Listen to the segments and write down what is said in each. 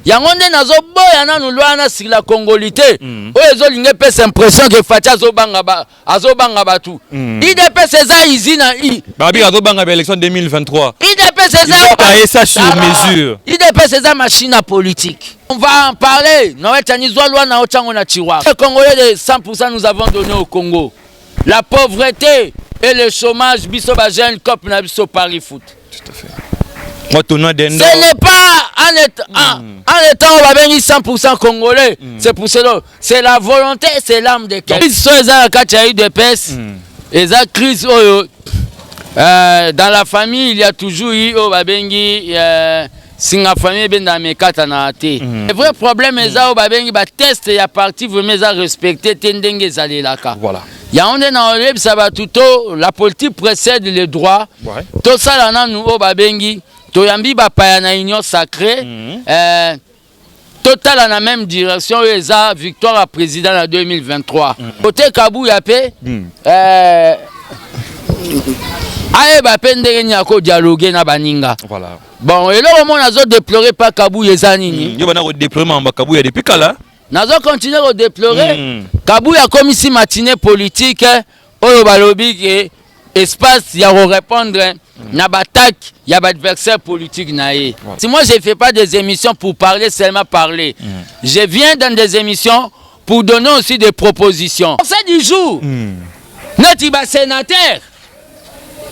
yango nde nazoboya nanu lwana sur la congolité oyo ezolinga epesa impression ke Fatia azobanga batu IDPS eza izina babi azobanga ba élection 2023 IDPS eza ça sur mesure IDPS eza machine à politique. On va en parler. Les Congolais de 100% nous avons donné au Congo. La pauvreté et le chômage, biso ba jeune cop na biso Paris foot. Tout à fait. Moi, ce n'est pas en étant on va venir 100% congolais. C'est pour cela. C'est la volonté, c'est l'âme de quelqu'un. Ils sont des pèses. Et ça crise dans la famille, il y a toujours eu au babengi si la famille ben dans mes katanaté. Le vrai problème est ça au babengi ba test ya parti vraiment ça respecter tendenge zalelaka. Voilà. Il y a un dans ça va tout la politique précède les droits. Tout ça là nous au babengi toyambi ba pa na union sacrée. Total dans la même direction et ça victoire à président en 2023. Côté Kabou yapé aye ba pendere nyako dialoguer na baninga. Voilà. Bon et là au moins nazo déplorer pas Kabou yeza nini. Yo bana ko déploiement ba Kabou ya depuis kala. Nazo continuer à déplorer. Kabou ya comme ici matinée politique oyo balobi ke espace ya répondre na batak ya ba adversaire politique naé. Si moi je fais pas des émissions pour parler seulement parler. Je viens dans des émissions pour donner aussi des propositions. C'est du jour. Neti ba sénateur.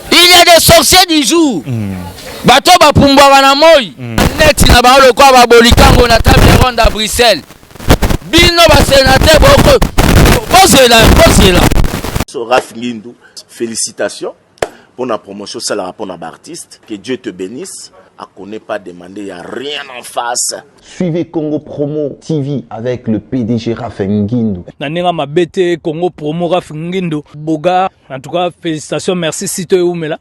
Il y a des sorciers du jour. Bato ba pumbwa na moy. Neti na ba le kwa ba bolikango na table ronde à Bruxelles. Bino ba sénateur boko. Posez là. Raf Ngindu, félicitations pour la promotion, c'est la rapport à l'artiste. Que Dieu te bénisse. À connaît pas demander, il n'y a rien en face. Suivez Congo Promo TV avec le PDG Raf Ngindu. Nanenga mabete Congo Promo Raf Ngindu. Boga, en tout cas, félicitations, merci si tu es où, mais là.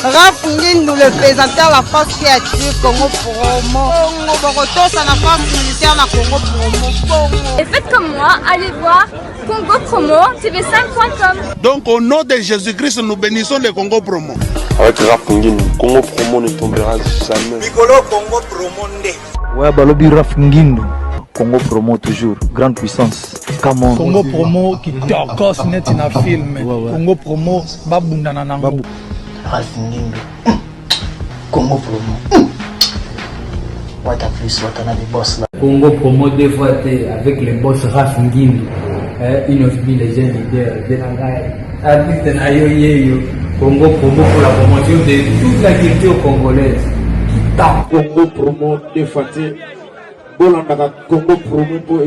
Raf Ngindu, le présentateur de la France qui a tué Congo Promo. Congo Boroto, ça n'a pas ministère de Congo Promo. Et faites comme moi, allez voir Congo Promo, tv5.com. Donc au nom de Jésus-Christ, nous bénissons le Congo Promo. Avec Raf Ngindu, Congo Promo ne tombera jamais. Mikolo Congo Promo nde. Ouais, balobi Raf Ngindu. Congo Promo toujours, grande puissance. Come Congo Promo qui torcos net in a film. Congo Promo, babunda nanango. Raf Ngindu. Congo Promo. What a plus, what another boss là. Congo Promo deux fois avec le boss Raf Ngindu. Une of les jeunes leaders de la artiste Nayo Congo Promo pour la promotion de toute la culture congolaise. Congo Promo deux fois Congo Promo pour la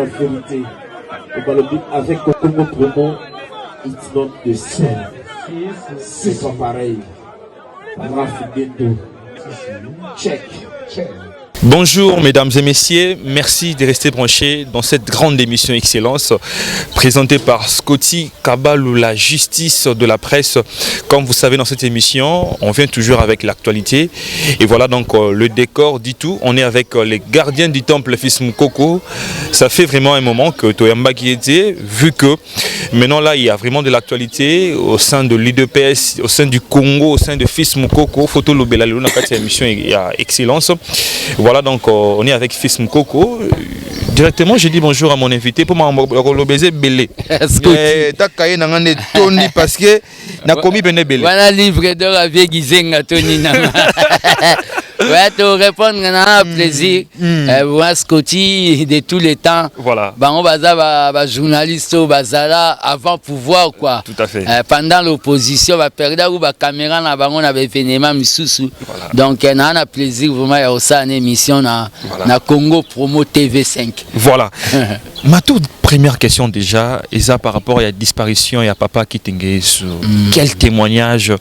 vérité. Avec Congo Promo, it's not the same. C'est pas pareil. Raf Ngindu. Check. Bonjour mesdames et messieurs, merci de rester branchés dans cette grande émission Excellence présentée par Scotty Kabalou, la justice de la presse. Comme vous savez, dans cette émission, on vient toujours avec l'actualité et voilà donc le décor dit tout. On est avec les gardiens du temple Fils Moukoko. Ça fait vraiment un moment que Toyamba qui était, vu que maintenant là il y a vraiment de l'actualité au sein de l'IDPS, au sein du Congo, au sein de Fils Moukoko, photo Lobela Luna, cette émission il y a Excellence. Voilà donc on est avec Fils Moukoko. Directement je dis bonjour à mon invité pour m'embêter belé. Takaye nangane Tony parce que na komi bene belé. Voilà livre d'or avec Gizenga Tony nanga. Ouais, te répondre à plaisir. Moi Scotty de tous les temps. Voilà. Bah on va journaliste au bazala avant pouvoir quoi. Tout à fait. Pendant l'opposition va perdre ou va caméra na bango na événement misusu. Donc on a plaisir vraiment à ça une émission na Congo Promo TV5. Voilà. Ma toute première question déjà, Isa, par rapport à la disparition et à Papa Kitingesu, quel témoignage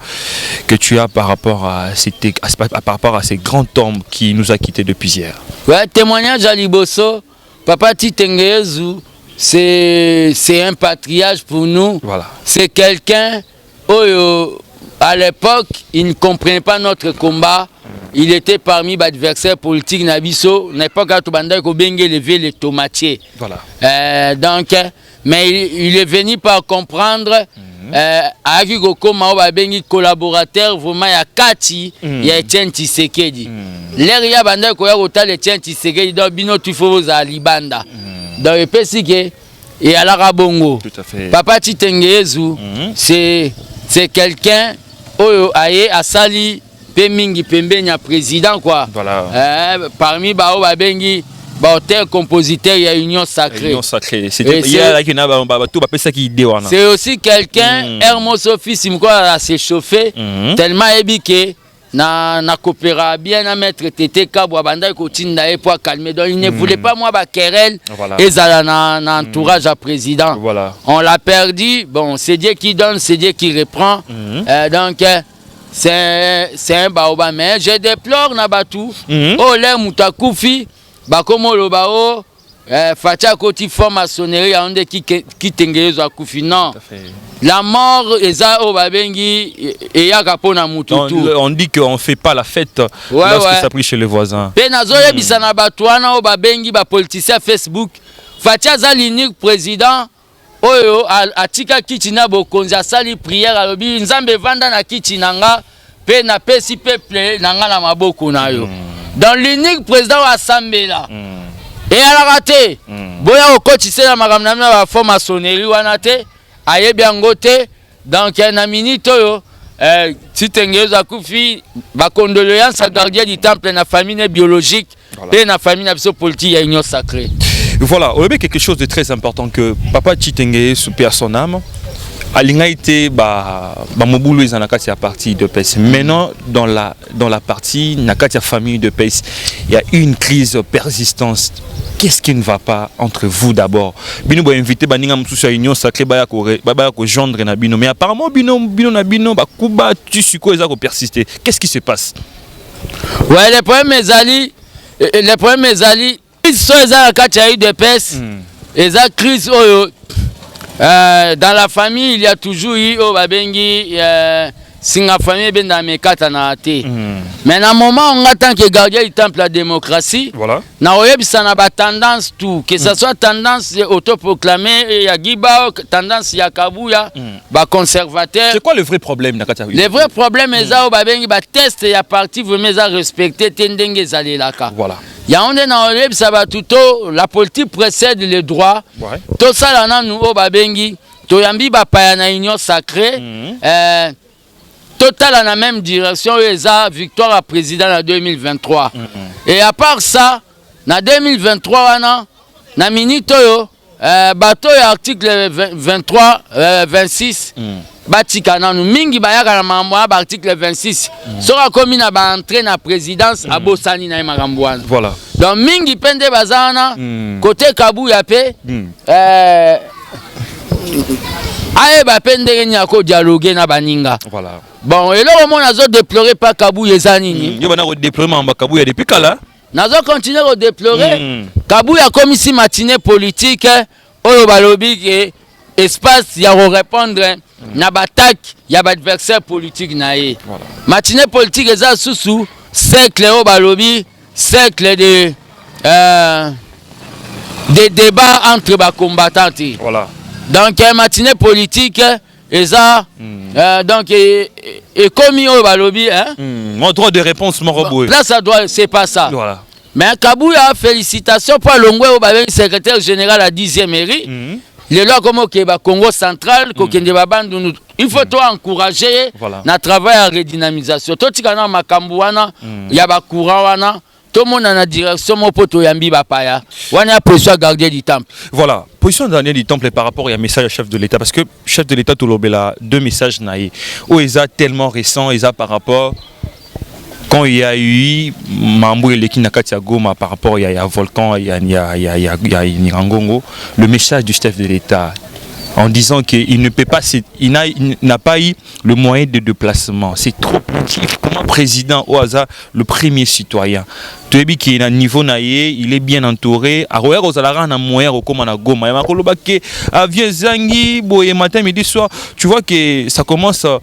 que tu as par rapport à ces grands hommes qui nous a quittés depuis hier? Ouais, témoignage à Liboso, Papa Kitingesu, c'est un patriarche pour nous. Voilà. C'est quelqu'un, à l'époque, il ne comprenait pas notre combat. Il était parmi les adversaires politiques Nabiso, l'époque où Tobanda Kobenge levé les tomatiers. Voilà. Donc, mais il est venu par comprendre ayaki kokoma oyo babengi collaborateur vraiment ya kati ya Etienne Tshisekedi. L'air ya banda koya kotala Etienne Tshisekedi donc bino tu faut bozala libanda. Donc epesi ke et alara bongo. Tout à fait. Papa Chitengezu c'est quelqu'un oyo aye asali pe mingi pembeni ya président quoi. Voilà. Parmi bao babengi auteur compositeur il y a Union Sacrée. Union Sacrée. C'est aussi quelqu'un Hermos Office quoi s'est chauffé tellement ébiqué na coopéra bien à mettre Tété Kabwa banda ko tinda e pour calmer donc il ne voulait pas moi ba querelle et ça na entourage à président. Voilà. On l'a perdu. Bon, c'est Dieu qui donne, c'est Dieu qui reprend. Donc c'est un baoba mais je déplore na batu. Oh les mutakufi bakomo lobao fatia koti formationnerie onde qui tengezo akufi non. La mort eza o babengi et yaka pona mututu. On dit qu'on fait pas la fête lorsque ça prie chez les voisins. Pe nazo yebisa na batuana o babengi ba politicien Facebook fatia za l'unique président oyo atika kiti na bokonzi asali prière alobi nzambe vanda na kiti nanga pe na pesi peuple nanga na maboko na yo. Dans l'unique président wa Sambela et à la raté boya okotise na makamna na ba formationnerie wana te ayebi angote donc na minute oyo Tshisekedi kufi ba condoléances à gardien du temple na famille biologique et na famille na biso politique ya Union Sacrée. Voilà, on a quelque chose de très important que Papa Tshisekedi sous père son âme Alinga été mobulu ils en a quatre partie de PES. Maintenant dans la partie nakati famille de PES, il y a une crise persistante. Qu'est-ce qui ne va pas entre vous d'abord? Bino ba invité baninga msusu ya Union Sacrée baya ko joindre na bino mais apparemment bino na bino ba kuba tsuko eza ko persister. Qu'est-ce qui se passe? Ouais, les problèmes ezali so eza nakati ya de PES. Eza crise oyo dans la famille, il y a toujours eu au babengi singa famille ben dans mes quatre anate. Mais dans moment on attend que gardien du temple la démocratie. Voilà. Na oyebisa na ba tendance tout, que ça soit tendance autoproclamée ya Giba, tendance ya Kabuya, ba conservateur. C'est quoi le vrai problème nakati? Le vrai problème est ça au babengi ba test ya parti vraiment à respecter tendenge zalelaka. Voilà. Ya onde na oleb sabatuto la politique précède les droits. Tout ça là na nous au babengi to yambi ba pa na Union Sacrée. Total dans la même direction eza victoire à président en 2023. Et à part ça, na 2023 wana na minute yo bato ya article 23 26 batika nanu mingi bayaka na mambo ya article 26 soka komi na ba entrer na présidence abosani na makambo wana. Voilà. Donc mingi pende bazana côté Kabuya pe aye ba pende nya ko dialoguer na baninga. Voilà. Bon et là au moins nazo déplorer pas Kabuya ezanini. Yo bana ko déploiement ba Kabuya depuis kala. Nazo continuer à déplorer Kabuya comme ici matinée politique oyo balobi ke espace ya répondre na batak ya adversaire politique na ye. Voilà. Matinée politique eza susu cercle oyo balobi cercle de débats entre ba combattants. Voilà. Donc matinée politique eza donc et comme oyo balobi mon droit de réponse mon robot. Là ça doit c'est pas ça. Voilà. Mais Kabuya félicitations pour Longwe au secrétaire général à 10e mairie. Les lois comme au Congo central il faut toi encourager na travail à redynamisation. Tout tikana makambu wana ya ba courant wana tout le monde en a direction mon poto yambi bapaya. Wana position gardien du temple. Voilà, position gardien du temple par rapport à un message au chef de l'État parce que chef de l'État tout l'obéla deux messages naïe. Oh ils tellement récent ils par rapport quand il y a eu Mambo et l'équipe Nakatia Goma par rapport il y a Volcan, il y a Nirangongo, le message du chef de l'État en disant qu'il ne peut pas, il n'a pas eu le moyen de déplacement. C'est trop petit. Comment président au hasard, le premier citoyen. Tu as vu qu'il est à niveau naïe, il est bien entouré. À Royer aux alarans à moyen comme à Goma. Il m'a dit que Zangi, boye matin, midi soir. Tu vois que ça commence à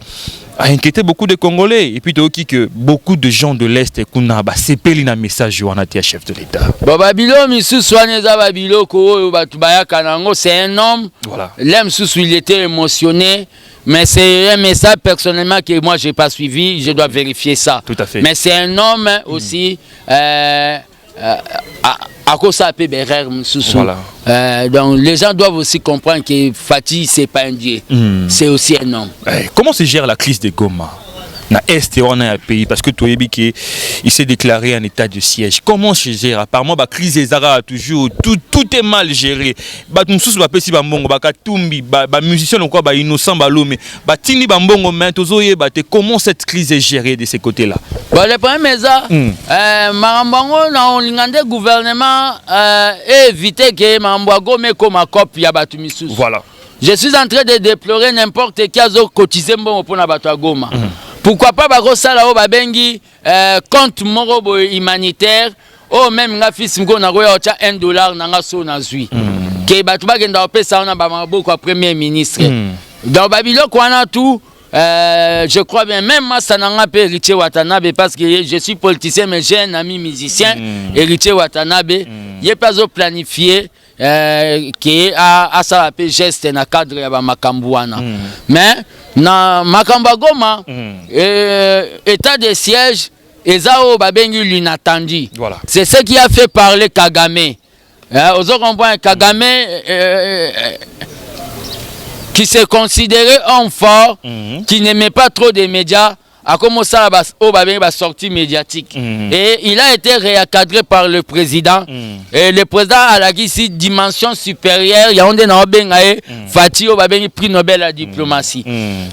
inquiéter beaucoup de Congolais. Et puis tu as dit que beaucoup de gens de l'Est et Kunaba, c'est un message à un chef de l'État. Babilo, Missou Soaneza Babilo, c'est un homme. Voilà. L'homme il était émotionné. mais c'est un message personnellement que moi je n'ai pas suivi, je dois vérifier ça. Tout à fait. Mais c'est un homme aussi à cause ça peut berrer voilà. Donc les gens doivent aussi comprendre que Fati c'est pas un dieu, c'est aussi un homme. Comment se gère la crise de Goma? Na Est et on a un pays parce que il s'est déclaré en état de siège. Comment se gère? Apparemment, la crise des Arabes toujours tout est mal géré. Bah nous tous si bambongo bah katumbi bah musiciens encore bah innocent bah l'homme bah tini bambongo mais tozoye bah comment cette crise est gérée de ces côtés-là? Bah le problème est ça. Marambango na on lingande gouvernement éviter que Marambango me comme un copie à Batumisus. Voilà. Je suis en train de déplorer n'importe qui a cotisé bon pour na Batagoma. Pourquoi pas bakosala o babengi compte moko humanitaire o même nga fils mko na koya ocha $1 na nga so na zui ke batu bagenda opesa na ba maboko premier ministre dans babiloko wana tout je crois bien même moi ça n'a pas héritier Watanabe parce que je suis politicien mais j'ai un ami musicien héritier Watanabe il pas planifié qui a ça la geste na cadre ya ba makambu wana mais na makamba Goma état de siège ezao babengi l'inattendu. Voilà. C'est ce qui a fait parler Kagame. Aux autres comprendre Kagame qui se considérait homme fort, qui n'aimait pas trop des médias, a commencé à la sortie médiatique. Et il a été réencadré par le président. Et le président a la dimension supérieure. Il y a un Fati Obabengi prix Nobel à diplomatie.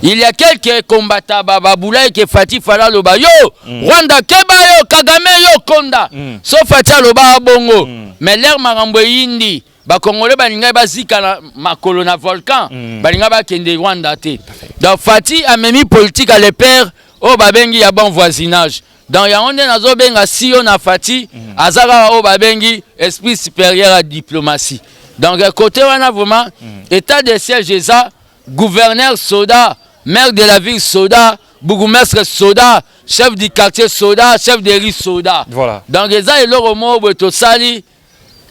Il y a quelques combattants Bababoula qui Fati Fala Loba yo Rwanda Keba yo Kagame yo Konda. Sauf Fati Loba Bongo. Mais l'air Marambo Yindi. Ba Congolais balinga bazika na makolo na volcan. Balinga ba kende Rwanda te. Donc Fati a même politique à le père. Oh babengi ya bon voisinage. Dans Yaoundé nazo benga siyo na Fati azara oh babengi esprit supérieur à diplomatie. Donc côté wana vraiment état de siège ça gouverneur Soda, maire de la ville Soda, bourgmestre Soda, chef du quartier Soda, chef de rue Soda. Voilà. Donc ça et le mot to sali.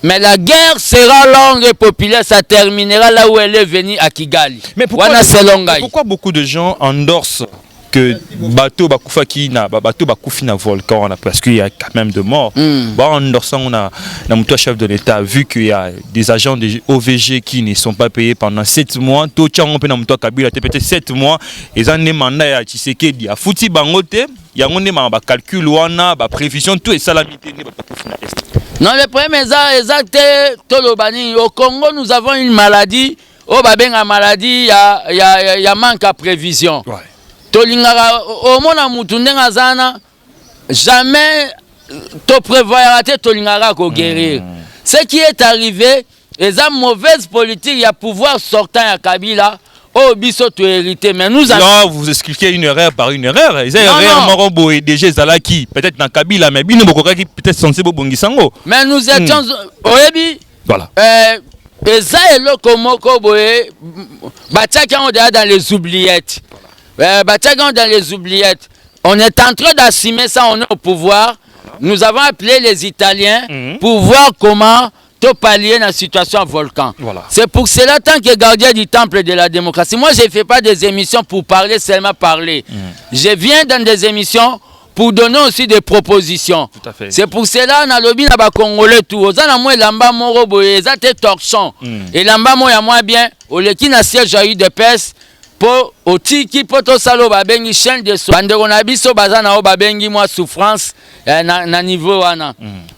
Mais la guerre sera longue et populaire, ça terminera là où elle est venue à Kigali. Mais pourquoi beaucoup de gens endorsent que bateau bakufaki na bateau bakufi na volcan parce qu'il y a quand même de morts. On a un chef de l'État vu qu'il y a des agents de OVG qui ne sont pas payés pendant 7 mois. Tout on peut na Kabila peut-être 7 mois et ça ne mandat ya Tshisekedi a fouti bangote ya ngone ma calcul wana ba prévision tout et salamité ne bakufi na est. Non le problème est exact tolobani au Congo nous avons une maladie au babenga maladie ya manque à prévision. Ouais. Tolingara au mona mutu ndenga zana jamais to prévoir te tolingara ko guérir. Ce qui est arrivé les a mauvaise politique, il y a pouvoir sortant à Kabila au biso to hérité mais nous là vous expliquez une erreur par une erreur. Ils erreur Morombo et DG Zalaki peut-être dans Kabila mais bino bokoka qui peut-être censé bongisango. Mais nous étions oyebi voilà. Et ça est le komoko boye bataka on dans les oubliettes. Dans les oubliettes. On est en train d'assumer ça, on est au pouvoir. Nous avons appelé les Italiens pour voir comment pallier la situation à volcan. Voilà. C'est pour cela, tant que gardien du temple de la démocratie, moi je ne fais pas des émissions pour parler, seulement parler. Je viens dans des émissions pour donner aussi des propositions. C'est pour cela qu'on a lobby na ba Congolais tout. Ozana moi lamba moro boye, ça te torchon. Et lamba moi ya moins bien, au leki na siège a eu de peste. Pour otiki poto salo babengi chaîne de so bandeko na biso bazana o babengi moi souffrance na niveau wana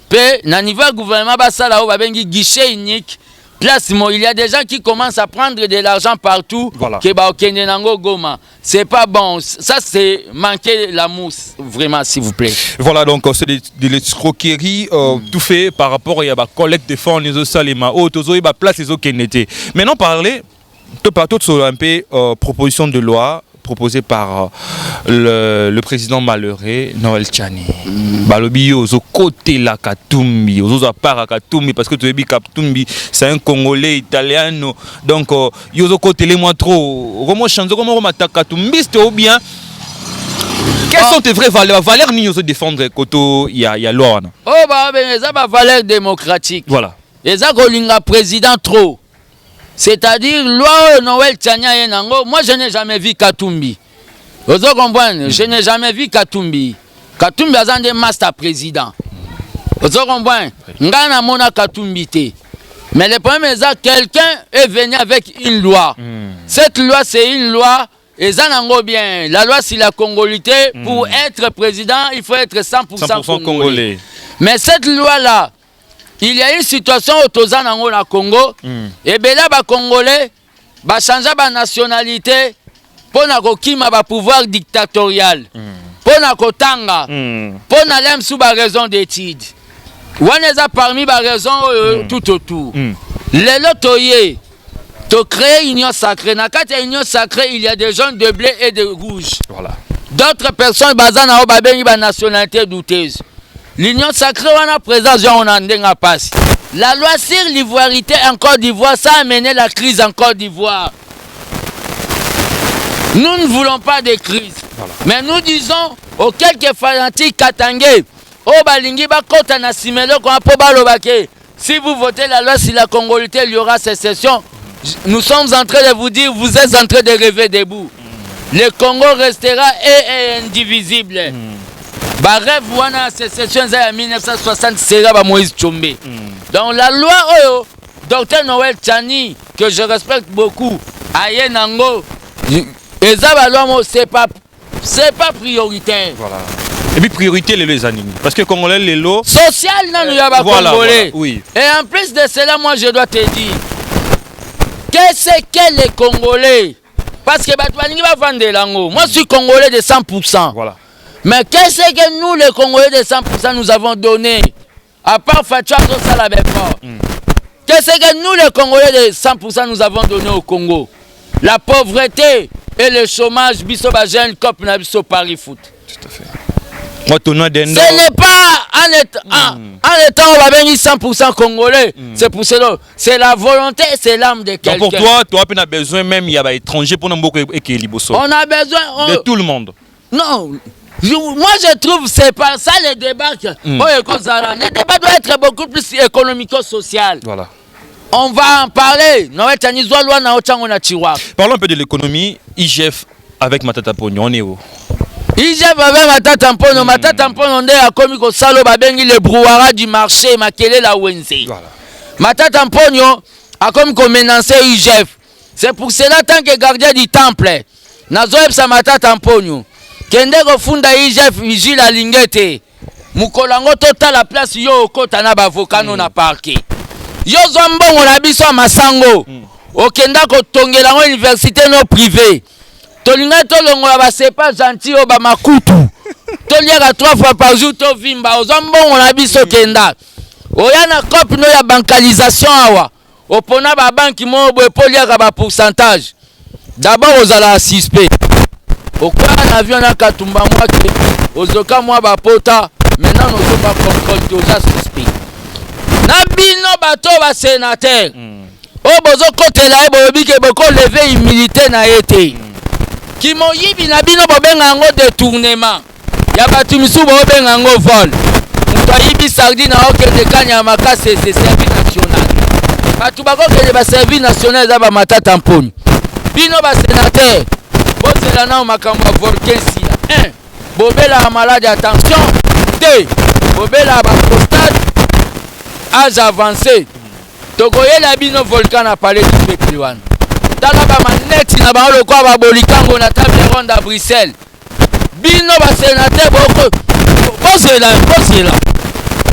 pe na niveau gouvernement basala o babengi guichet unique place mo il y a des gens qui commencent à prendre de l'argent partout que ba okende nango Goma c'est pas bon ça c'est manquer la mousse vraiment s'il vous plaît. Voilà donc c'est de l'escroquerie tout fait par rapport à ba collecte de fonds les salima o tozo ba place les okendete. Maintenant parler tout sur un peu proposition de loi proposée par le président malheureux Noël Tchani. Balobi ozo côté la Katumbi, ozo part à Katumbi parce que tu dis Katumbi c'est un Congolais italien donc yozo côté les moins trop. Comment changer comment attaque Katumbi ou bien quelles sont tes vraies valeurs? Valeurs ni ozo défendre koto il y a loi. Oh bah ben ça va valeur démocratique. Voilà. Et ça kolinga président trop. C'est-à-dire, loi Noël Tchania Yenango, moi je n'ai jamais vu Katumbi. Vous comprenez? Je n'ai jamais vu Katumbi. Katumbi a un master président. Vous comprenez? Ngana mona Katumbi te. Mais le problème est que quelqu'un est venu avec une loi. Cette loi, c'est une loi, et ça n'en bien. La loi, c'est la congolité. Pour être président, il faut être 100% congolais. Mais cette loi-là, il y a une situation au Tozan en Congo, et bien là, les Congolais va changer la nationalité pour le pouvoir dictatorial, pour le tanga, pour aller sous la raison d'études. On est parmi les raisons tout autour. Les lotoyers, tu crées une union sacrée. Dans cette union sacrée, il y a des gens de blé et de rouge. Voilà. D'autres personnes basées dans la nationalité douteuse. L'union sacrée, on a présence, on a un passe. La loi sur l'ivoirité en Côte d'Ivoire, ça a amené la crise en Côte d'Ivoire. Nous ne voulons pas de crise. Voilà. Mais nous disons aux quelques fanatiques katangés, si vous votez la loi sur la congolité, il y aura sécession. Nous sommes en train de vous dire, vous êtes en train de rêver debout. Le Congo restera indivisible. Rêve, wana sécession en 1960 sera Moïse Tchombe. Donc la loi, Dr Noël Tchani, que je respecte beaucoup, Aye Nango, c'est pas prioritaire. Voilà. Et puis priorité les animaux. Parce que Congolais, les lots... Social, non, il y a pas Congolais. Voilà, oui. Et en plus de cela, moi je dois te dire, qu'est-ce que les Congolais? Parce que moi je suis Congolais de 100%. Voilà. Mais qu'est-ce que nous, les Congolais de 100%, nous avons donné? À part Fatua, qu'est-ce que nous, les Congolais de 100%, nous avons donné au Congo? La pauvreté et le chômage, biso bagène, cop na biso Paris foot. Tout à fait. Ce n'est pas en étant 100% congolais. C'est pour cela. C'est la volonté, c'est l'âme de quelqu'un. Donc pour toi, tu as besoin même, il y a des étrangers pour nous beaucoup équilibrer. On a besoin de tout le monde. Non. Moi je trouve que c'est pas ça le débat. Le débat doit être beaucoup plus économico-social. Voilà. On va en parler. Parlons un peu de l'économie. IGF avec Matata Pogno, on est où? IGF avec Matata Pogno. Matata Pogno, on est à comme Salo Babengi, le brouhaha du marché, Makele la Wenze. Matata Pogno a comme menacé IGF. C'est pour cela, tant que gardien du temple, Nazoeb sa Matata Pogno. Kende funda IGF vigile à Lingete. Mukolango total la place yo kota na bavokano na parquet. Yo zombongo na biso masango. Okenda ko tongela ngo université no privé. Tolinga tolongola ba c'est pas gentil o ba makutu. Toliaka 3 fois par jour to vimba. Zombongo na biso kenda. Oya na cop no ya bancalisation awa. Opona ba banki mo bo poliaka ba pourcentage. D'abord ozala suspect. Pourquoi un avion na katumba moi que ozoka moi ba pota maintenant nous sommes pas contrôle aux suspect. Na bino bato ba sénateur. O bozo côté là e bobi ke boko lever humilité na été. Ki moyibi na bino bobenga ngo détournement. Ya batu misu bo benga ngo vol. Muto yibi sardine na okende kanya makase c'est service national. Batu bako ke ba service national za ba Matata Pogno. Bino ba sénateur. Bozela na makambo volcan si la 1 bobela malade attention 2 bobela ba prostate âge avancé tokoyela bino volcan na palais du peuple wana tala ba maneti na ba lokwa ba bolikango na table ronde à Bruxelles bino ba sénateur boko bozela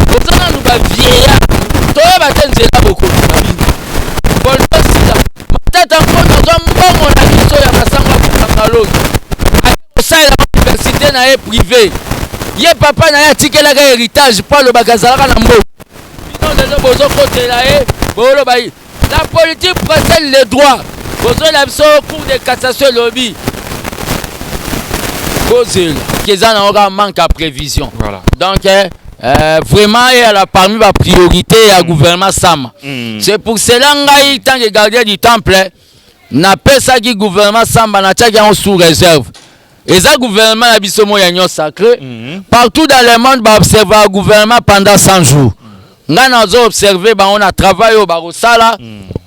bozana nous ba vieilla toya ba tenzela boko na bino volcan si la Matata Pogno zombongo na biso ya masanga ça l'université na privée. Ye papa na ya tikela ka héritage pour le bagazala na mbo. Bino lelo bozo côté là bolo bayi. La politique précède les droits. Bozo la biso cour de cassation lobby. Bozel qu'ils en aura manque à prévision. Voilà. Donc vraiment elle a parmi ma priorité à gouvernement Sam. C'est pour cela ngai tant que gardien du temple na pesa qui gouvernement Samba na tchaki en sous réserve. Et ça gouvernement a biso mo ya nyon sacré. Partout dans le monde va observer le gouvernement pendant 100 jours. nga na zo observer ba on a travail au barosala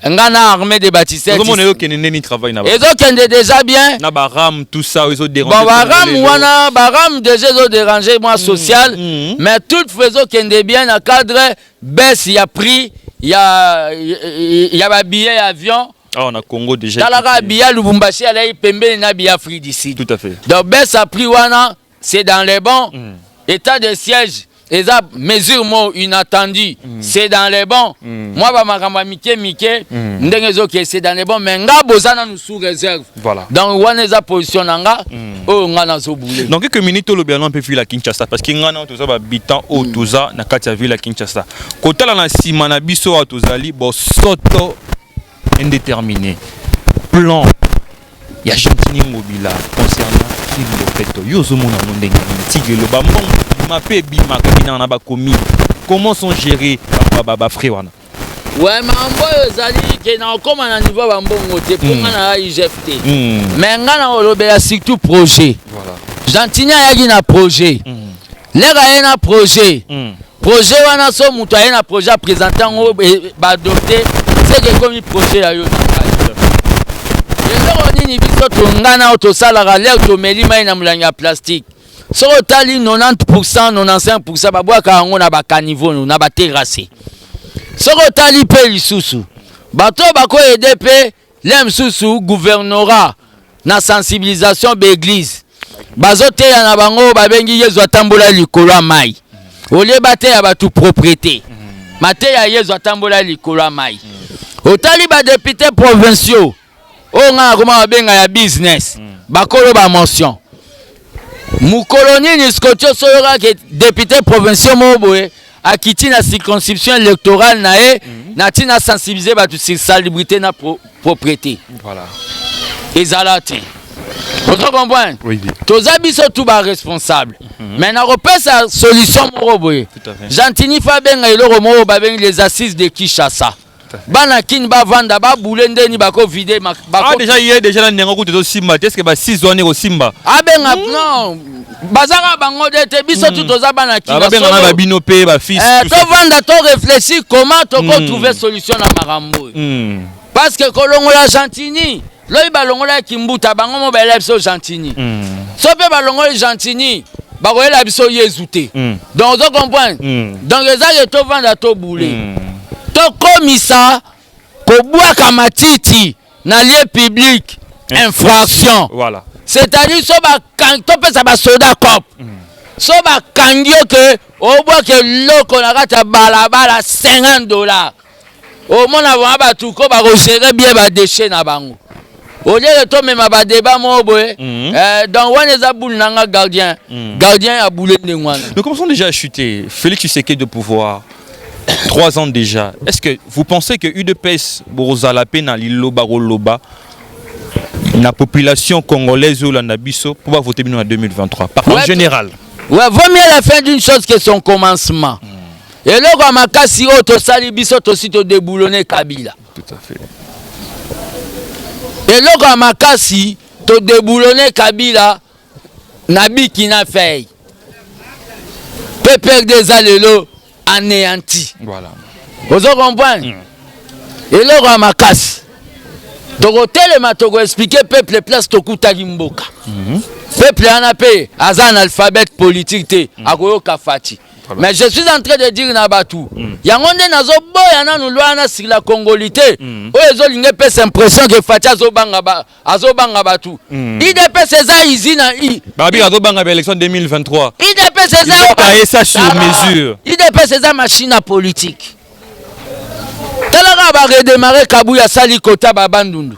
nga na armée des bâtisseurs tout le monde est ni travail na ba ezo kende déjà bien na baram tout ça ezo déranger bon baram wana baram déjà ezo déranger moi social mais tout faisant kende bien na cadre baisse il y a prix il y a ba billet avion. Ah, on a Congo déjà. Talaka billet Lubumbashi allait pembe na billet Afrique d'ici. Tout à fait. Donc baisse a pris wana c'est dans les bons état de siège. Et ça, mesure moi inattendue, c'est dans les bons. Moi, bah, ma Mike, c'est dans les bons. Mais nga bozana nous sous réserve. Voilà. Donc, on est à position nga, oh, nga na zo boulé. Donc, quelques minutes, le bien on peut fuir la Kinshasa parce qu'il y a tout ça, habitant au Touza, na katia ville la Kinshasa. Quand on a simana biso à Touzali, bon, soto indéterminé. Plan. Il y a Gentini Mobila concernant Kimbo Yozomona Mondeng, Tigelo Bamon, Mapé Bima, Kabina Nabakomi. Comment sont gérés Baba Frewana? Ouais, mais en boy, Zali, qui est comme un niveau Bambongo, pour moi, na IGFT. Mais on a surtout projet. Voilà. Gentini a un projet. Les gars, un projet. Projet, on a son mouton, un projet présentant, adopté. C'est que comme un projet, là, nini biso tongana otosalaka leo tomeli mai na mulangi ya plastique soko otali 90% 95% babwaka yango na bakaniveau na baterase soko otali mpe lisusu bato bakoyede mpe le mosusu gouvernorat na sensibilisation baeglise bazoteya na bango babengi yezu atambola likolo ya mai olie bateya bato propriété mateya yezu atambola likolo ya mai otali badepute provinciaux o nga koma benga ya business bakolo ba mention mukoloni ni skotio soyoka ke député provincial moboé akiti na circonscription électorale na na tina sensibiliser ba sur salubrité na propriété voilà ezalati vous comprenez oui toza biso tout ba responsable mais na repesa solution moboé Gentini fa benga iloko mo ba bengi les assises de Kinshasa. Bana kin ba vanda ba boulende ni bako vider ah déjà hier déjà la nengo kuto simba est-ce que ba 6 zones au simba ah benga non bazaka bango de te biso tout oza bana kin ba benga na ba binope ba fils to vanda to réfléchir comment to ko trouver solution na marambo parce que kolongo la Gentini loyi balongola kimbuta bango mo bela biso Gentini so pe balongola Gentini bakoyela biso yezute donc on comprend donc ezaka to vanda to boulé komisa kobwaka matiti na lieu public infraction voilà c'est-à-dire so ba to pesa ba soda cop so ba kangio ke obwake loko na kata balabala $50 au mona va ba tout ko ba gérer bien ba déchets na bango au lieu de to même ba débat mo boye donc on les a boule nanga gardien a boulé ndengwana. Nous commençons déjà à chuter. Félix Tshisekedi de pouvoir 3 ans déjà. Est-ce que vous pensez que UDPS Borozalape na Liloba Roloba la population congolaise ou la Nabiso pour voter en 2023 en général? Ouais, vaut mieux la fin d'une chose que son commencement. Et là, on m'a cassé auto sali biso aussi to déboulonner Kabila. Tout à fait. Et là, on m'a cassé to déboulonner Kabila Nabi qui n'a fait. Pépère des allélos anéanti. Voilà. Vous comprenez? Et là, on m'a cassé. Togo telema togo expliquer peuple place tokuta gimboka. Peuple en a payé. Azan alphabet politique te. Agoyo kafati. Mais je suis en train de dire Nabatu. Yangonde nazo boya na nulwana sur la congolité. Oyezo linge pesa impression que Fati azobanga batu. IDP César izina i. Babi azobanga ba élection 2023. IDP César il ça sur mesure. IDP César machine à politique. Talaka ba redémarrer Kabuya sali kota babandundu.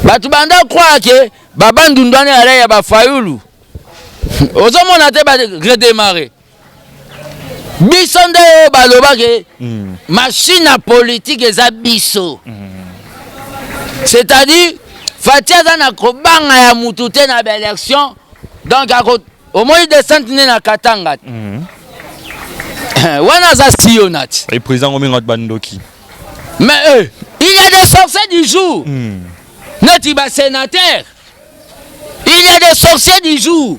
Batu banda croire que babandundu ane ala ya ba fayulu. Ozomon a redémarré. Bisonde balobake machine à politique et biso. C'est-à-dire Fatia na kobanga ya mutute na élection donc au moins descente na Katanga. Wana za sionat. Et président Ominga Bandoki. Mais il y a des sorciers du jour. Neti ba sénateur. Il y a des sorciers du jour.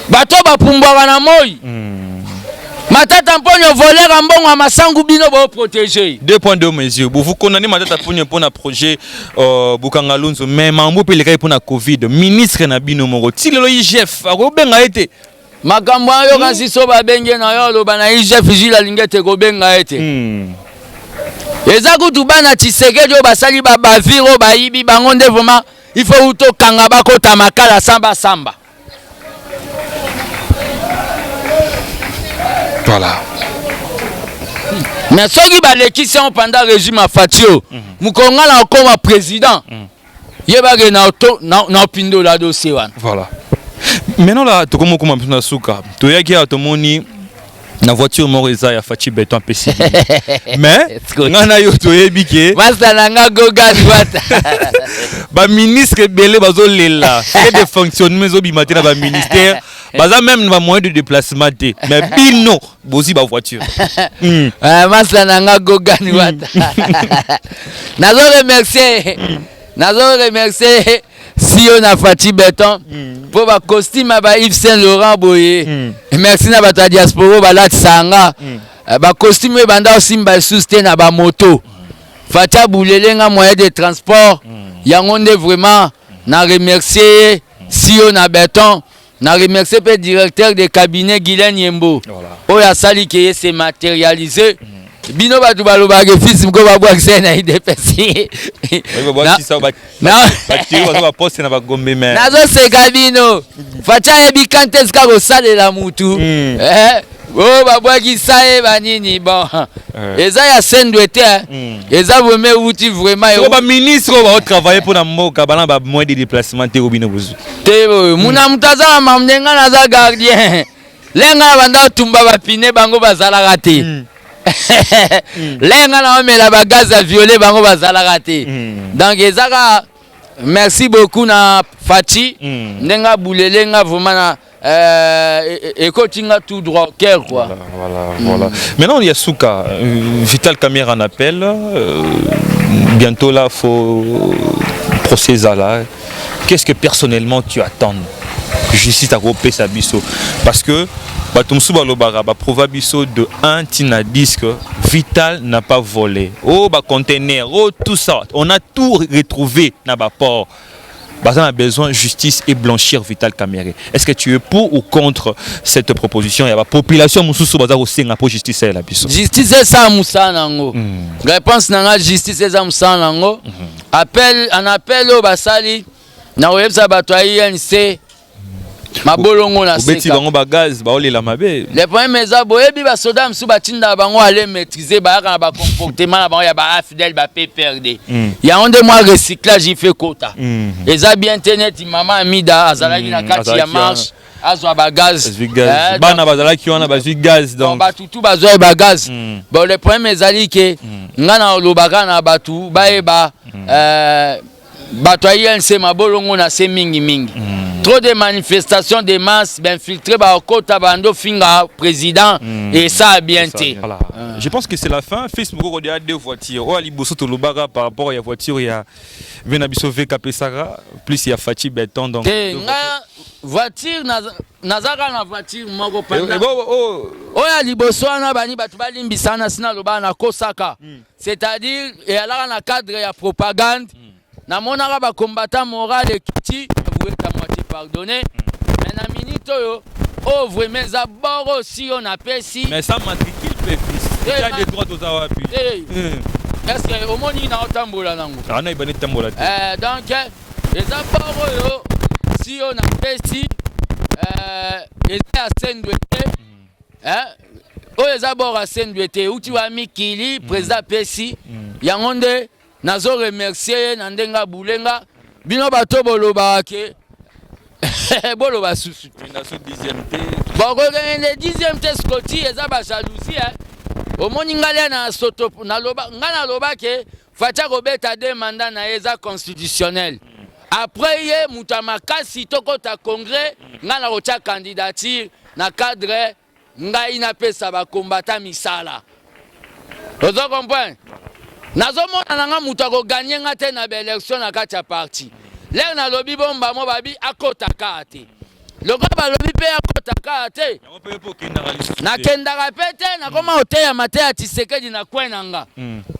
Bato ba pumbwa na moi. Matata Mponyo voler en bon à Masangu bino bo protéger. 2.2 mesures. Vous condamnez Matata Mponyo pour un projet Bukangalunzo mais mambo pe le pour na Covid. Ministre na bino moko. Ti le IGF akobenga été. Makambo yo kasi so ba benge na yo lo bana IGF jila lingete ko benga été. Eza kutu bana Tshisekedi basali ba baviro ba yibi bango nde vraiment il faut uto kanga bakota makala samba samba. Voilà. Mais ceux qui balekisi on pendant régime à Fatio, Mukonga na comme président. Yeba na pindo la dossier wan. Voilà. Maintenant là to comme na suka. To yaki atomoni na voiture moreza ya Fachi Beton PC. Mais ngana yo to yebike. Masa nanga goga wata. Ba ministre belé bazo lela. Et de fonctionnement zo bimate na ba ministère. Baza même na moyen de déplacement té. Mais bino bozi ba voiture. Masa nanga goga wata. Nazo remercier si on a Fachi Beton pour ba costume ba Yves Saint Laurent boye. Merci na ba diaspora ba lat sanga. Ba costume banda aussi ba souste na ba moto. Facha boulelenga moyen de transport. Yango nde vraiment na remercier si on a Beton. Na remercier le directeur de cabinet Guylaine Yembo. Oya sali ke se matérialiser. Bino batu baloba ke fils mko ba bwa na idepesi. Nazo seka bino. Facha ebi kantes ka ko sale la mutu. Oh ba bwa ki sae ba nini bon. Eza ya sendwete. Eza vome uti vraiment. Ba ministre ba travailler pour na mboka bana ba moyen de déplacement te obino buzu. Te muna mutaza mamnenga na za gardien. Lenga banda tumba ba pine bango bazala raté. Lenga na omela ba gaz à violet bango bazala raté. Donc ezaka merci beaucoup na Fachi. Ndenga boulelenga vraiment na écoute tout droit cœur quoi. Voilà. Maintenant il y a Souka Vital Kamerhe en appel. Bientôt là faut procès là. Qu'est-ce que personnellement tu attends justice à grouper sa biso parce que Batumsu balobara ba provabiso de 1 tina 10 que Vital n'a pas volé. Oh ba conteneur, oh tout ça, on a tout retrouvé na ba port. On a besoin de justice et blanchir Vital Kamerhe. Est-ce que tu es pour ou contre cette proposition? Il y a la population mususu baza ko senga pour justice la biso. Justice c'est ça musa nango. Réponse nanga justice c'est ça musa nango. Appel en appel au basali na websa bato INC mabolongo na seka. Obeti bango ba gaz ba olela mabe. Les premiers meza boyebi ba soda msu batinda bango aller maîtriser ba ka ba comportement na bango ya ba fidèle ba PPRD. Ya onde moi recyclage il fait quota. Eza bien internet maman Amida azalaki na kati ya marche azwa ba gaz. Bana bazala ki wana ba gaz donc. Ba tutu bazwa ba gaz. Bon les premiers mezali ke ngana lobaka na batu ba eba bato INC mabolongo na se mingi. Trop de manifestations de masse, ben filtré par Kota Bando Finga président et ça a bien été. Voilà. Je pense que c'est la fin. Facebook il y a 2 voitures. Oh ali bosso to lobara par rapport à la voiture il y a Venabiso VKP Sara plus il y a Fachi Beton donc. Voiture nazaka na voiture moko panda. Oh ali bosso na bani batu balimbisana sina loba na kosaka. C'est-à-dire et ala na cadre ya propagande. Na monaka ba combattant moral et kiti vous êtes à moitié pardonné mais na minute yo oh vraiment za boro si on appelle si mais ça matricule fils il y a des droits aux awapi est-ce que au moni na otambola nango ana ibani tambola donc les boro yo si on appelle si et à Sendwete oh les boro à Sendwete uti wa mikili président Pesi yangonde nazo remercier nandenga bulenga bino bato boloba ke boloba susu nazo 10e té bon le 10e té Scotty eza ba jalousie au moni ngale na soto na loba ngana loba ke facha kobeta de mandat na eza constitutionnel après ye mutamakasi tokota congrès ngana kocha candidature na cadre ngai na pesa ba combattant misala ozo comprendre. Nazomona nanga mutu akoganye nga te na ba élection na kati ya parti. Lere na lobi bomba mo babi akota kate. lokola balobi mpe akotaka te nakendaka mpe te nakoma oteya mateya ya Tshisekedi na kwe na nga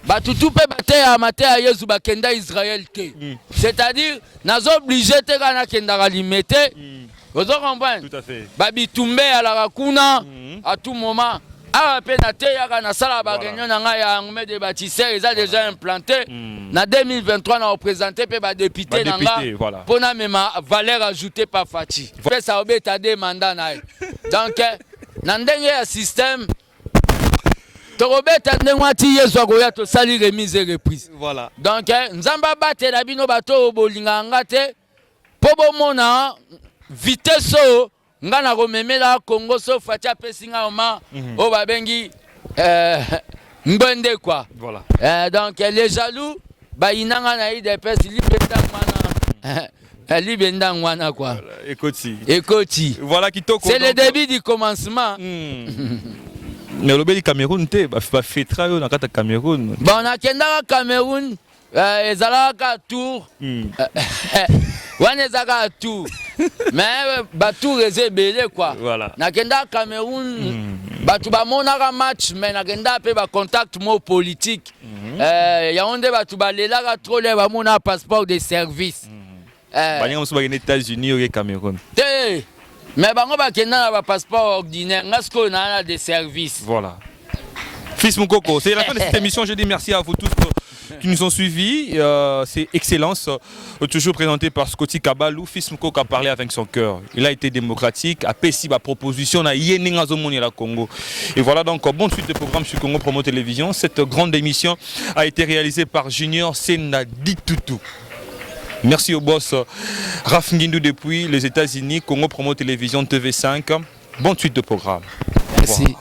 batutu mpe bateya mateya ya Yesu bakenda Israel te c'est-à-dire nazoblige te kaka nakendaka limete ozo comprendre babitumbe alaka kuna à tout moment awa mpe nateyaka nasala baréunion na ngai ya armée de bâtisseurs eza déjà implanté na 2023 na représente mpe badepute na nga mpo na mema valeur ajoutée par Faci mpe sa obeta de mandat na ye donc na ndenge ya système tokobeta ndenge ati Yesu akoya tosali remise et reprise donc nzambe abatela bino bato oyo bolingaka nga te mpo bomona vitesse oyo nga na komemela Congo so Faci apesi nga oma oyo babengi ngwende quoi donc les jaloux bayinanga na IDPS libenda ngwana quoi ekoti voilà kitoko c'est le début du commencement mais le Cameroun te ba fetra yo na kata Cameroun bon nakendaka Cameroun ezalaka tour wana ezalaka tour mais batour eza ebele quoi nakendaka Cameroun bato bamonaka match mais nakenda mpe bacontact mo politique yango nde bato balelaka trop le bamona passeport de service balinga mosusu bakende États-Unis oke Cameroun te mais bango bakenda na bapasseport ordinaire nga sikoyo na de service. Voilà. Fils Moukoko, c'est la fin de cette émission. Je dis merci à vous tous qui nous ont suivis. C'est Excellence, toujours présenté par Scotty Kabalou. Fils Moukoko a parlé avec son cœur. Il a été démocratique, a péci ma proposition à Yeningazomoni la Congo. Et voilà donc, bonne suite de programme sur Congo Promo Télévision. Cette grande émission a été réalisée par Junior Senadi Toutou. Merci au boss Raf Ngindou depuis les États-Unis, Congo Promo Télévision TV5. Bonne suite de programme. Merci.